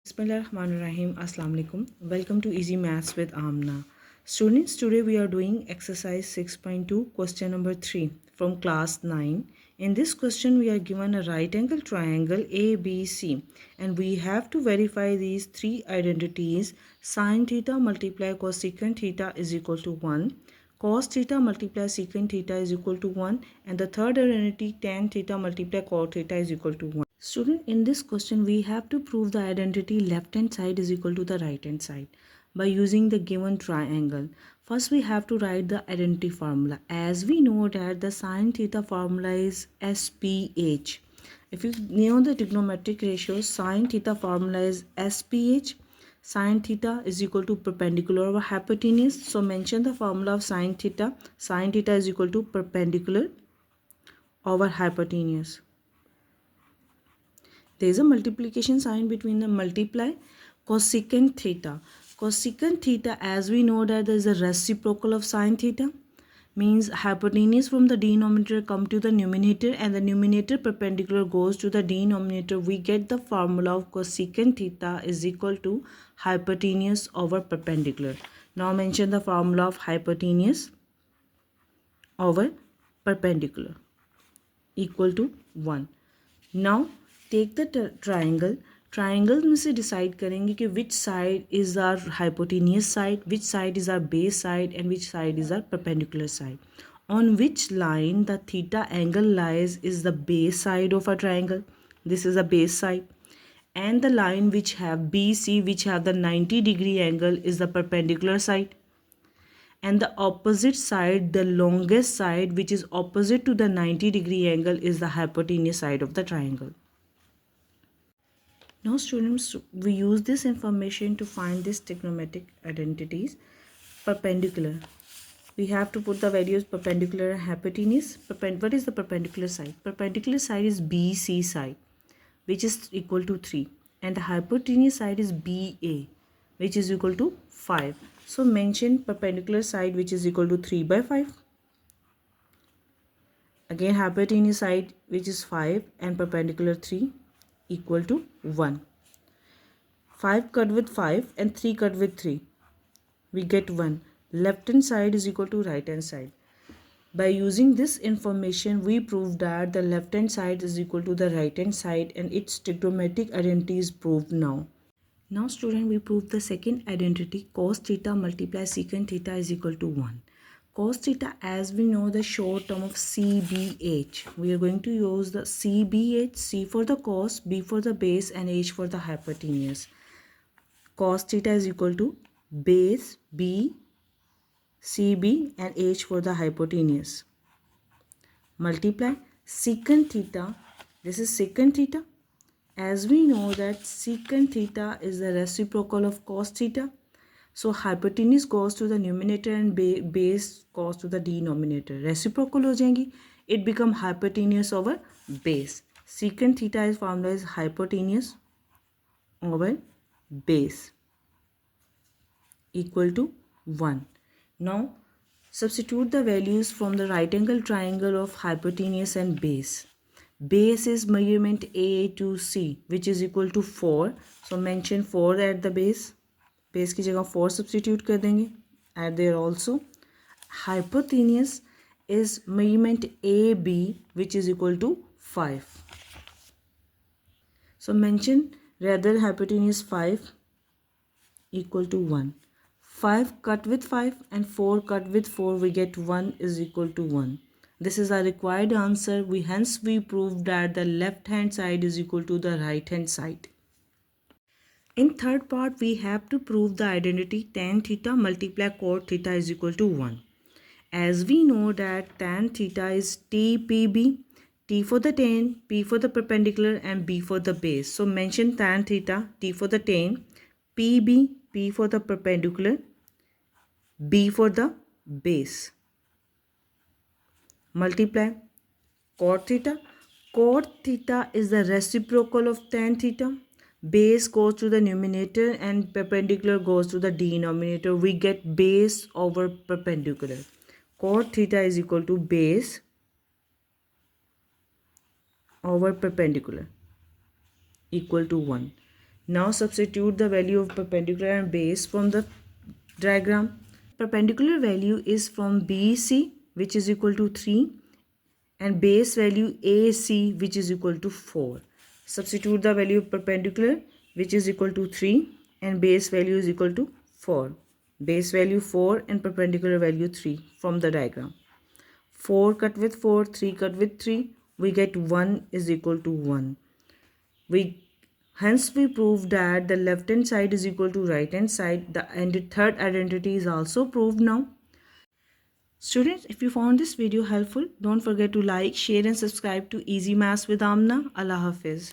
Bismillahirrahmanirrahim. Assalamu alaikum. Welcome to Easy Maths with Amna. Students, today we are doing exercise 6.2, question number 3 from class 9. In this question, we are given a right angle triangle ABC and we have to verify these three identities. Sin theta multiply cosecant theta is equal to 1. Cos theta multiply secant theta is equal to 1. And the third identity tan theta multiply cot theta is equal to 1. Student, in this question we have to prove the identity left hand side is equal to the right hand side by using the given triangle. First we have to write the identity formula. As we know that the sin theta formula is SPH. If you know the trigonometric ratios, sin theta formula is SPH. Sin theta is equal to perpendicular over hypotenuse. So mention the formula of sin theta. Sin theta is equal to perpendicular over hypotenuse. There is a multiplication sign between the multiply cosecant theta. Cosecant theta, as we know that there is a reciprocal of sin theta, means hypotenuse from the denominator come to the numerator and the numerator perpendicular goes to the denominator. We get the formula of cosecant theta is equal to hypotenuse over perpendicular. Now mention the formula of hypotenuse over perpendicular equal to 1. Now take the triangle. Triangle में से decide करेंगे कि which side is our hypotenuse side, which side is our base side and which side is our perpendicular side. On which line the theta angle lies is the base side of a triangle. This is the base side. And the line which have BC, which have the 90-degree angle, is the perpendicular side. And the opposite side, the longest side which is opposite to the 90-degree angle, is the hypotenuse side of the triangle. Now students, we use this information to find these trigonometric identities. Perpendicular. We have to put the values perpendicular and hypotenuse. What is the perpendicular side? Perpendicular side is BC side, which is equal to 3. And the hypotenuse side is BA, which is equal to 5. So mention perpendicular side which is equal to 3 by 5. Again hypotenuse side which is 5 and perpendicular 3 equal to 1. 5 cut with 5 and 3 cut with 3. We get 1. Left hand side is equal to right hand side. By using this information, we prove that the left hand side is equal to the right hand side and its trigonometric identity is proved now. Now student, we prove the second identity, cos theta multiply secant theta is equal to 1. Cos theta, as we know the short term of CBH, we are going to use the CBH, C for the cos, B for the base and H for the hypotenuse. Cos theta is equal to base, B, CB and H for the hypotenuse. Multiply secant theta, this is secant theta. As we know that secant theta is the reciprocal of cos theta. So hypotenuse goes to the numerator and base goes to the denominator. Reciprocal हो जाएंगी. It become hypotenuse over base. Secant theta is formula is hypotenuse over base equal to 1. Now substitute the values from the right angle triangle of hypotenuse and base. Base is measurement A to C, which is equal to 4. So mention 4 at the base. Base की जगह 4 substitute कर देंगे. Add there also. Hypotenuse is measurement AB, which is equal to 5. So mention rather hypotenuse 5 equal to 1. 5 cut with 5 and 4 cut with 4, we get 1 is equal to 1. This is our required answer. Hence we proved that the left hand side is equal to the right hand side. In third part, we have to prove the identity tan theta multiply cot theta is equal to 1. As we know that tan theta is TPB, T for the tan, P for the perpendicular and B for the base. So mention tan theta, T for the tan, PB, P for the perpendicular, B for the base. Multiply cot theta. Cot theta is the reciprocal of tan theta. Base goes to the numerator and perpendicular goes to the denominator. We get base over perpendicular. Cot theta is equal to base over perpendicular equal to 1. Now substitute the value of perpendicular and base from the diagram. Perpendicular value is from BC, which is equal to 3, and base value AC, which is equal to 4. Substitute the value of perpendicular, which is equal to 3, and base value is equal to 4. Base value 4 and perpendicular value 3 from the diagram. 4 cut with 4, 3 cut with 3, we get 1 is equal to 1. Hence we prove that the left hand side is equal to right hand side. The third identity is also proved now. Students, if you found this video helpful, don't forget to like, share and subscribe to Easy Maths with Amna. Allah Hafiz.